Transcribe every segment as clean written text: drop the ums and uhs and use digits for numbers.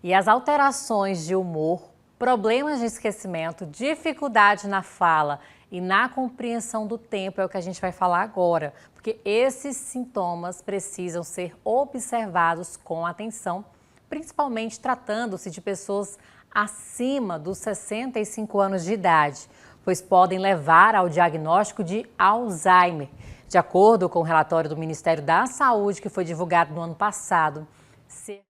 E as alterações de humor, problemas de esquecimento, dificuldade na fala e na compreensão do tempo é o que a gente vai falar agora, porque esses sintomas precisam ser observados com atenção, principalmente tratando-se de pessoas acima dos 65 anos de idade, pois podem levar ao diagnóstico de Alzheimer. De acordo com o relatório do Ministério da Saúde, que foi divulgado no ano passado, cerca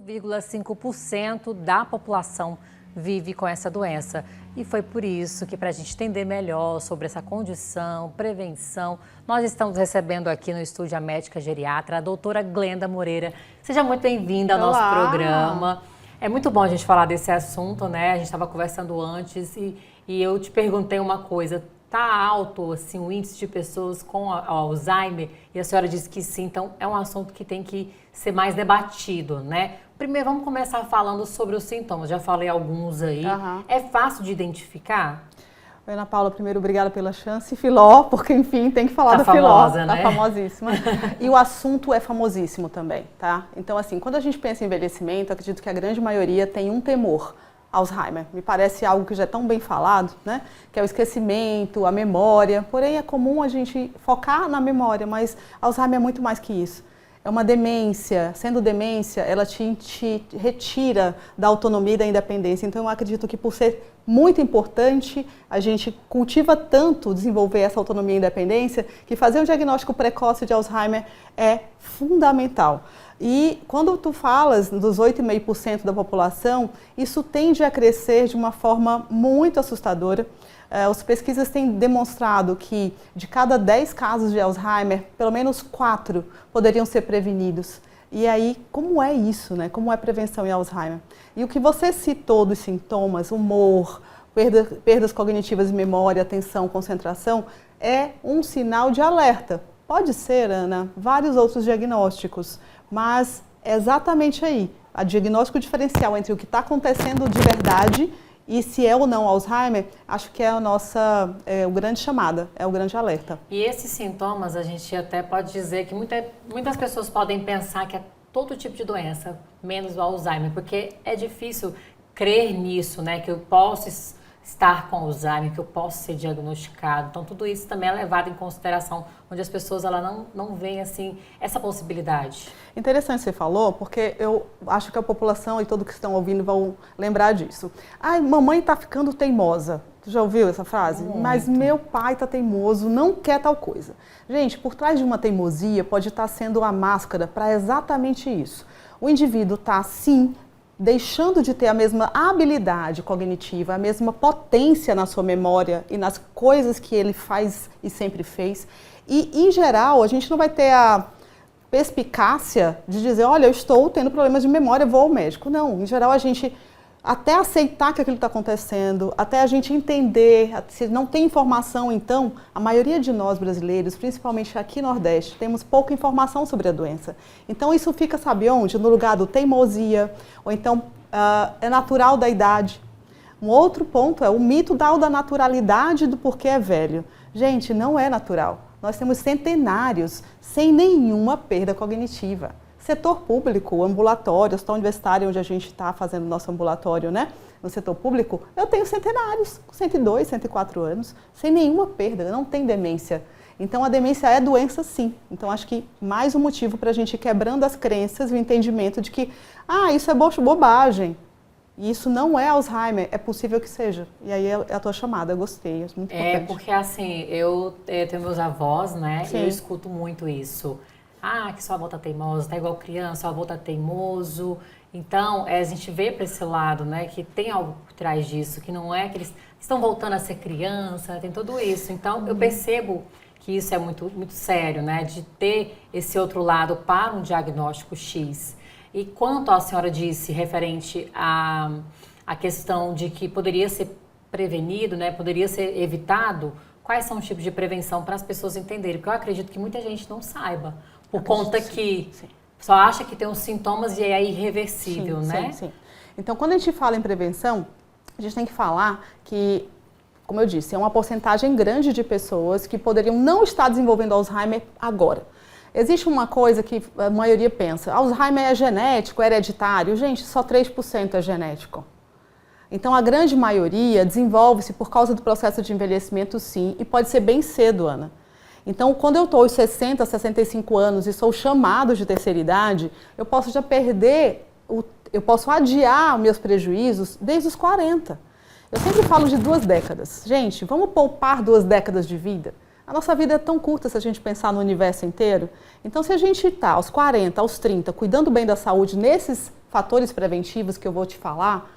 de 8,5% da população vive com essa doença. E foi por isso que, para a gente entender melhor sobre essa condição, prevenção, nós estamos recebendo aqui no estúdio a médica geriatra, a doutora Glenda Moreira. Seja muito bem-vinda ao nosso programa. É muito bom a gente falar desse assunto, né? A gente estava conversando antes e eu te perguntei uma coisa. Está alto assim, o índice de pessoas com Alzheimer? E a senhora disse que sim, então é um assunto que tem que ser mais debatido, né? Primeiro, vamos começar falando sobre os sintomas. Já falei alguns aí. É fácil de identificar? Ana Paula, primeiro, obrigada pela chance. Filó, porque, enfim, tem que falar da Filó. Né? Tá famosíssima. E o assunto é famosíssimo também, tá? Então, assim, quando a gente pensa em envelhecimento, acredito que a grande maioria tem um temor. Alzheimer. Me parece algo que já é tão bem falado, né? Que é o esquecimento, a memória. Porém, é comum a gente focar na memória, mas Alzheimer é muito mais que isso. É uma demência. Sendo demência, ela te retira da autonomia e da independência. Então, eu acredito que por ser muito importante, a gente cultiva tanto desenvolver essa autonomia e independência, que fazer um diagnóstico precoce de Alzheimer é fundamental. E quando tu falas dos 8,5% da população, isso tende a crescer de uma forma muito assustadora. As pesquisas têm demonstrado que de cada 10 casos de Alzheimer, pelo menos 4 poderiam ser prevenidos. E aí, como é isso, né? Como é prevenção em Alzheimer? E o que você citou dos sintomas, humor, perdas cognitivas de memória, atenção, concentração, é um sinal de alerta. Pode ser, Ana, vários outros diagnósticos, mas é exatamente aí, a diagnóstico diferencial entre o que está acontecendo de verdade e se é ou não Alzheimer, acho que é a nossa, o grande chamada, é o grande alerta. E esses sintomas, a gente até pode dizer que muitas pessoas podem pensar que é todo tipo de doença, menos o Alzheimer, porque é difícil crer nisso, né, que eu posso estar com Alzheimer, que eu posso ser diagnosticado. Então, tudo isso também é levado em consideração, onde as pessoas não veem assim, essa possibilidade. Interessante você falou, porque eu acho que a população e todos que estão ouvindo vão lembrar disso. Ai, mamãe está ficando teimosa. Tu já ouviu essa frase? Muito. Mas meu pai está teimoso, não quer tal coisa. Gente, por trás de uma teimosia pode estar sendo a máscara para exatamente isso. O indivíduo está, sim, deixando de ter a mesma habilidade cognitiva, a mesma potência na sua memória e nas coisas que ele faz e sempre fez. E, em geral, a gente não vai ter a perspicácia de dizer, olha, eu estou tendo problemas de memória, vou ao médico. Não, em geral, a gente até aceitar que aquilo está acontecendo, até a gente entender, se não tem informação, então, a maioria de nós brasileiros, principalmente aqui no Nordeste, temos pouca informação sobre a doença. Então, isso fica, sabe onde? No lugar do teimosia, ou então é natural da idade. Um outro ponto é o mito da naturalidade do porquê é velho. Gente, não é natural. Nós temos centenários sem nenhuma perda cognitiva. Setor público, ambulatório, hospital universitário, onde a gente está fazendo nosso ambulatório, né? No setor público, eu tenho centenários, 102, 104 anos, sem nenhuma perda, não tem demência. Então, a demência é doença, sim. Então, acho que mais um motivo para a gente ir quebrando as crenças e o entendimento de que, isso é bobagem. E isso não é Alzheimer, é possível que seja. E aí é a tua chamada, eu gostei, é muito importante. Porque assim, eu tenho meus avós, né? Sim. E eu escuto muito isso. Que sua avó tá teimosa, tá igual criança, sua avó tá teimoso. Então, a gente vê para esse lado, né, que tem algo por trás disso, que não é que eles estão voltando a ser criança, tem tudo isso. Então, eu percebo que isso é muito, muito sério, né, de ter esse outro lado para um diagnóstico X. E quanto a senhora disse referente à questão de que poderia ser prevenido, né, poderia ser evitado, quais são os tipos de prevenção para as pessoas entenderem? Porque eu acredito que muita gente não saiba. Por conta que só acha que tem os sintomas e é irreversível, sim, né? Sim. Então, quando a gente fala em prevenção, a gente tem que falar que, como eu disse, é uma porcentagem grande de pessoas que poderiam não estar desenvolvendo Alzheimer agora. Existe uma coisa que a maioria pensa, Alzheimer é genético, é hereditário. Gente, só 3% é genético. Então, a grande maioria desenvolve-se por causa do processo de envelhecimento, sim, e pode ser bem cedo, Ana. Então, quando eu estou aos 60, 65 anos e sou chamado de terceira idade, eu posso já perder, eu posso adiar meus prejuízos desde os 40. Eu sempre falo de 2 décadas. Gente, vamos poupar 2 décadas de vida? A nossa vida é tão curta se a gente pensar no universo inteiro. Então, se a gente está aos 40, aos 30, cuidando bem da saúde nesses fatores preventivos que eu vou te falar,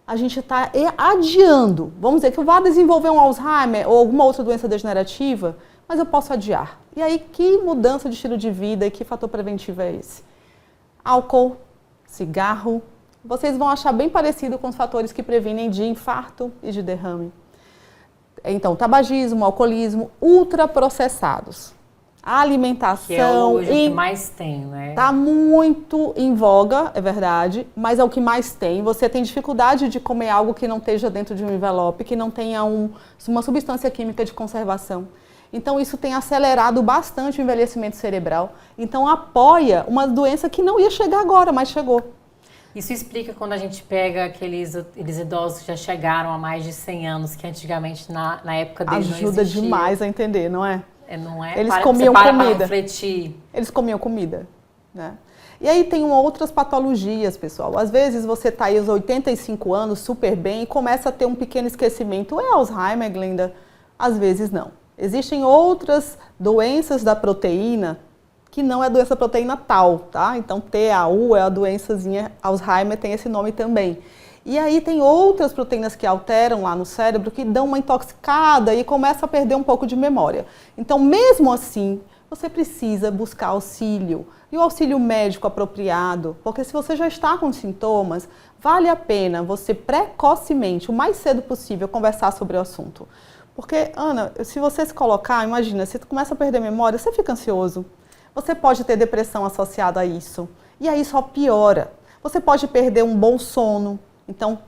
a gente está adiando. Vamos dizer que eu vá desenvolver um Alzheimer ou alguma outra doença degenerativa, mas eu posso adiar. E aí, que mudança de estilo de vida e que fator preventivo é esse? Álcool, cigarro, vocês vão achar bem parecido com os fatores que previnem de infarto e de derrame. Então, tabagismo, alcoolismo, ultraprocessados. A alimentação... Que é hoje o que mais tem, né? Está muito em voga, é verdade, mas é o que mais tem. Você tem dificuldade de comer algo que não esteja dentro de um envelope, que não tenha uma substância química de conservação. Então, isso tem acelerado bastante o envelhecimento cerebral. Então, apoia uma doença que não ia chegar agora, mas chegou. Isso explica quando a gente pega aqueles idosos que já chegaram a mais de 100 anos, que antigamente, na época deles, não existia. Ajuda demais a entender, não é? Não é? Eles comiam comida. Para refletir. Eles comiam comida, né? E aí tem outras patologias, pessoal. Às vezes você está aí aos 85 anos, super bem, e começa a ter um pequeno esquecimento. É Alzheimer, Glenda? Às vezes não. Existem outras doenças da proteína que não é doença proteína tal, tá? Então, TAU é a doençazinha, Alzheimer tem esse nome também. E aí tem outras proteínas que alteram lá no cérebro que dão uma intoxicada e começa a perder um pouco de memória. Então, mesmo assim, você precisa buscar auxílio. E o auxílio médico apropriado, porque se você já está com sintomas, vale a pena você precocemente, o mais cedo possível, conversar sobre o assunto. Porque, Ana, se você se colocar, imagina, se você começa a perder memória, você fica ansioso. Você pode ter depressão associada a isso. E aí só piora. Você pode perder um bom sono. Então,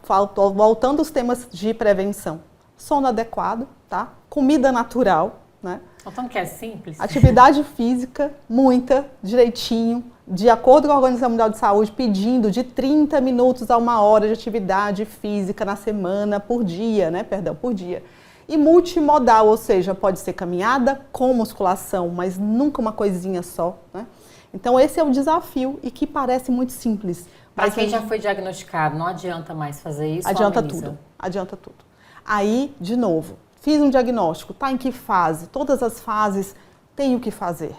voltando aos temas de prevenção. Sono adequado, tá? Comida natural, né? Então, que é simples. Atividade física, muita, direitinho, de acordo com a Organização Mundial de Saúde, pedindo de 30 minutos a 1 hora de atividade física na semana, por dia, né? Perdão, por dia. E multimodal, ou seja, pode ser caminhada com musculação, mas nunca uma coisinha só, né? Então esse é o desafio e que parece muito simples. Para quem já foi diagnosticado, não adianta mais fazer isso? Adianta tudo, adianta tudo. Aí, de novo, fiz um diagnóstico, tá em que fase? Todas as fases tenho que fazer.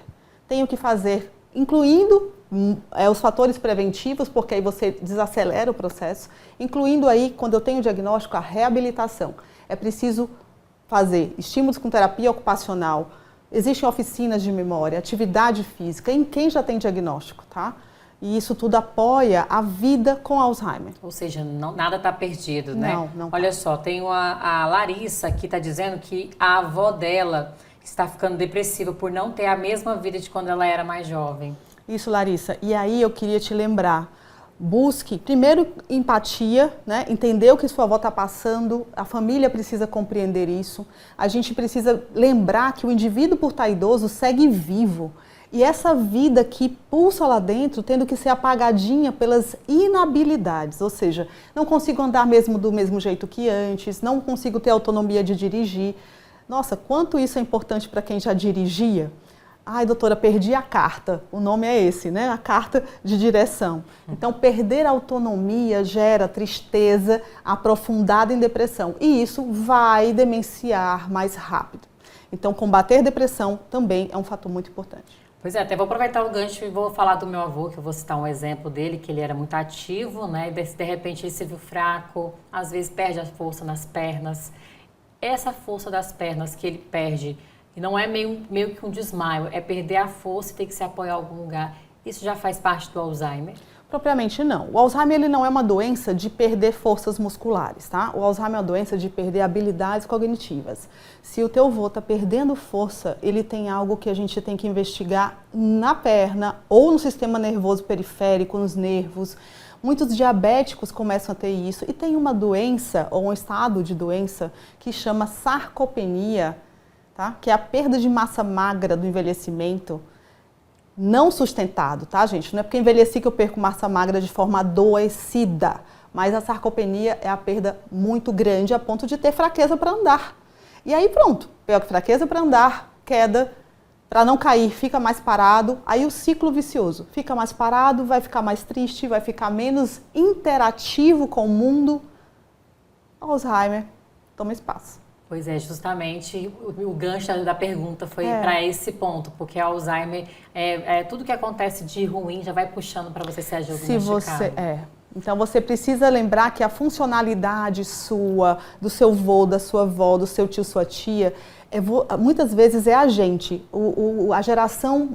Tenho que fazer, incluindo os fatores preventivos, porque aí você desacelera o processo, incluindo aí, quando eu tenho o diagnóstico, a reabilitação. É preciso fazer estímulos com terapia ocupacional, existem oficinas de memória, atividade física, em quem já tem diagnóstico, tá? E isso tudo apoia a vida com Alzheimer. Ou seja, nada está perdido, né? Não. Olha só, tem a Larissa que está dizendo que a avó dela está ficando depressiva por não ter a mesma vida de quando ela era mais jovem. Isso, Larissa. E aí eu queria te lembrar, busque, primeiro, empatia, né? Entender o que sua avó está passando, a família precisa compreender isso. A gente precisa lembrar que o indivíduo, por estar idoso, segue vivo. E essa vida que pulsa lá dentro, tendo que ser apagadinha pelas inabilidades, ou seja, não consigo andar mesmo do mesmo jeito que antes, não consigo ter autonomia de dirigir. Nossa, quanto isso é importante para quem já dirigia? Ai, doutora, perdi a carta. O nome é esse, né? A carta de direção. Então, perder a autonomia gera tristeza aprofundada em depressão. E isso vai demenciar mais rápido. Então, combater depressão também é um fator muito importante. Pois é, até vou aproveitar o gancho e vou falar do meu avô, que eu vou citar um exemplo dele, que ele era muito ativo, né? E de repente ele se viu fraco, às vezes perde a força nas pernas. Essa força das pernas que ele perde... E não é meio que um desmaio, é perder a força e ter que se apoiar em algum lugar. Isso já faz parte do Alzheimer? Propriamente não. O Alzheimer ele não é uma doença de perder forças musculares, tá? O Alzheimer é uma doença de perder habilidades cognitivas. Se o teu avô está perdendo força, ele tem algo que a gente tem que investigar na perna ou no sistema nervoso periférico, nos nervos. Muitos diabéticos começam a ter isso. E tem uma doença, ou um estado de doença, que chama sarcopenia, tá? Que é a perda de massa magra do envelhecimento, não sustentado, tá, gente? Não é porque envelheci que eu perco massa magra de forma adoecida, mas a sarcopenia é a perda muito grande a ponto de ter fraqueza para andar. E aí pronto, pega fraqueza para andar, queda, para não cair, fica mais parado, aí o ciclo vicioso, fica mais parado, vai ficar mais triste, vai ficar menos interativo com o mundo. Alzheimer toma espaço. Pois é, justamente o gancho da pergunta foi para esse ponto, porque Alzheimer, tudo que acontece de ruim já vai puxando para você ser diagnosticado. Então você precisa lembrar que a funcionalidade sua, do seu avô, da sua avó, do seu tio, sua tia, muitas vezes é a gente, a geração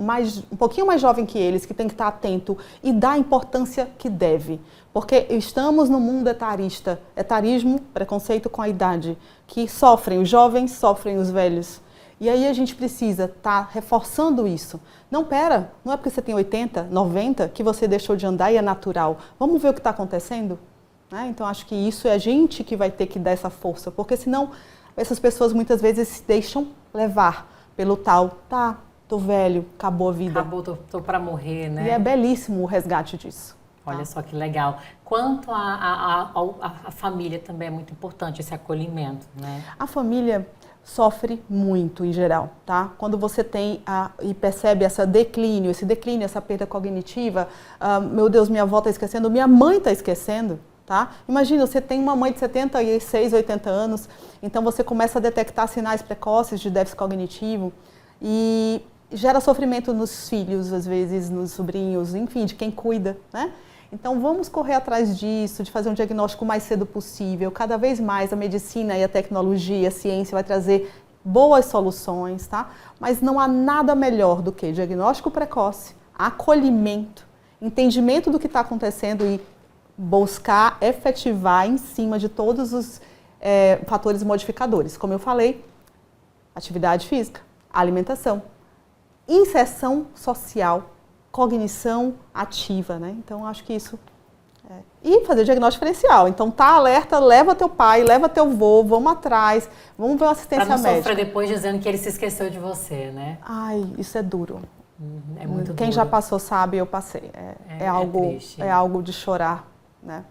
um pouquinho mais jovem que eles, que tem que estar atento e dar a importância que deve. Porque estamos no mundo etarista, etarismo, preconceito com a idade, que sofrem os jovens, sofrem os velhos. E aí a gente precisa estar reforçando isso. Não é porque você tem 80, 90 que você deixou de andar e é natural. Vamos ver o que está acontecendo? Então acho que isso é a gente que vai ter que dar essa força, porque senão essas pessoas muitas vezes se deixam levar pelo tal, tô velho, acabou a vida. Acabou, tô para morrer, né? E é belíssimo o resgate disso. Olha só que legal. Quanto a família também é muito importante, esse acolhimento, né? A família sofre muito em geral, tá? Quando você tem e percebe esse declínio, essa perda cognitiva, meu Deus, minha avó está esquecendo, minha mãe está esquecendo, tá? Imagina, você tem uma mãe de 76, 80 anos, então você começa a detectar sinais precoces de déficit cognitivo e gera sofrimento nos filhos, às vezes, nos sobrinhos, enfim, de quem cuida, né? Então vamos correr atrás disso, de fazer um diagnóstico o mais cedo possível. Cada vez mais a medicina e a tecnologia, a ciência vai trazer boas soluções, tá? Mas não há nada melhor do que diagnóstico precoce, acolhimento, entendimento do que está acontecendo e buscar efetivar em cima de todos os fatores modificadores. Como eu falei, atividade física, alimentação, inserção social, cognição ativa, né? Então, acho que isso... E fazer diagnóstico diferencial. Então, tá alerta, leva teu pai, leva teu avô, vamos atrás, vamos ver uma assistência médica. Pra não sofrer depois dizendo que ele se esqueceu de você, né? Ai, isso é duro. É muito duro. Quem já passou sabe, eu passei. É algo de chorar, né?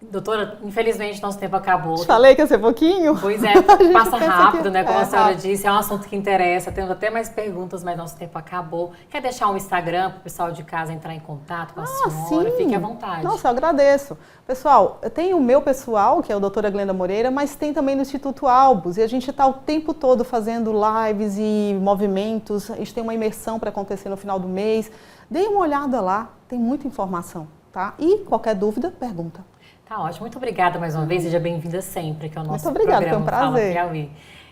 Doutora, infelizmente nosso tempo acabou. Te falei que ia ser pouquinho? Pois é, passa rápido, né? Como a senhora disse, é um assunto que interessa. Temos até mais perguntas, mas nosso tempo acabou. Quer deixar um Instagram para o pessoal de casa entrar em contato com a senhora? Sim. Fique à vontade. Nossa, eu agradeço. Pessoal, eu tenho o meu pessoal, que é o doutora Glenda Moreira, mas tem também no Instituto Albus. E a gente está o tempo todo fazendo lives e movimentos. A gente tem uma imersão para acontecer no final do mês. Dê uma olhada lá, tem muita informação, tá? E qualquer dúvida, pergunta. Tá ótimo. Muito obrigada mais uma vez. Seja bem-vinda sempre, que é o nosso programa. Muito obrigada, foi um prazer. Fala Piauí.